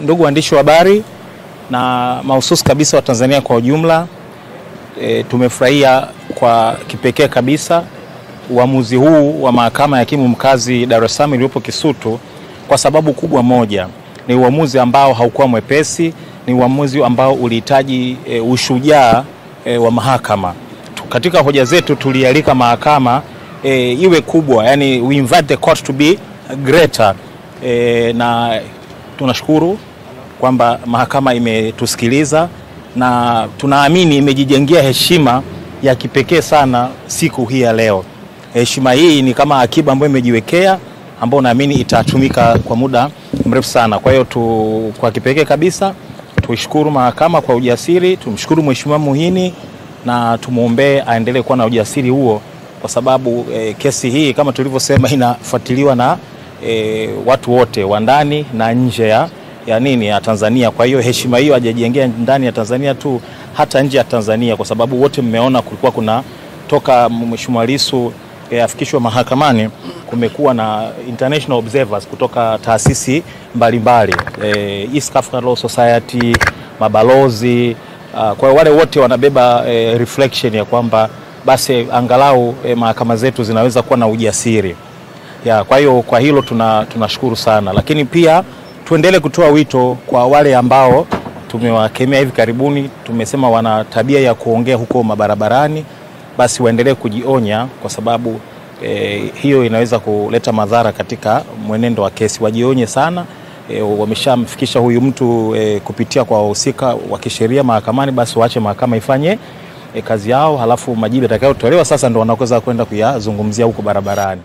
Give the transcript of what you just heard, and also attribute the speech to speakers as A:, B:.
A: Ndugu waandishi wa habari na mahususi kabisa wa Tanzania kwa ujumla, tumefurahia kwa kipekee kabisa uamuzi huu wa mahakama ya hakimu mkazi Dar es Salaam iliyopo Kisutu, kwa sababu kubwa moja. Ni uamuzi ambao haukuwa mwepesi, ni uamuzi ambao ulihitaji ushujaa wa mahakama. Katika hoja zetu tulialika mahakama iwe kubwa, yani we invite the court to be greater, na tunashukuru kwamba mahakama imetusikiliza na tunaamini imejijengea heshima ya kipekee sana siku hii ya leo. Heshima hii ni kama akiba ambayo imejiwekea, ambayo naamini itatumika kwa muda mrefu sana. Kwa hiyo kwa kipekee kabisa tuishukuru mahakama kwa ujasiri, tumshukuru Mheshimiwa Muhini na tumuombe aendelee kuwa na ujasiri huo, kwa sababu kesi hii kama tulivyosema inafuatiliwa na watu wote wa ndani na nje ya Tanzania. Kwa hiyo heshima hiyo hajajengea ndani ya Tanzania tu, hata nje ya Tanzania, kwa sababu wote mmeona kulikuwa kuna toka Mheshimiwa Lissu afikishwa mahakamani, kumekuwa na international observers kutoka taasisi mbalimbali, East African Law Society, mabalozi. Kwa wale wote wanabeba reflection ya kwamba basi angalau mahakama zetu zinaweza kuwa na ujasiri. Kwa hiyo kwa hilo tunashukuru sana, lakini pia tuendelee kutoa wito kwa wale ambao tumewakemea hivi karibuni, tumesema wana tabia ya kuongea huko mabarabarani, basi waendelee kujionya, kwa sababu hiyo inaweza kuleta madhara katika mwenendo wa kesi. Wajionye sana, wameshamfikisha huyu mtu kupitia kwa wahusika wa kisheria mahakamani, basi waache mahakama ifanye kazi yao, halafu majibu yatakayotolewa sasa ndio wanaweza kwenda kuyazungumzia huko barabarani.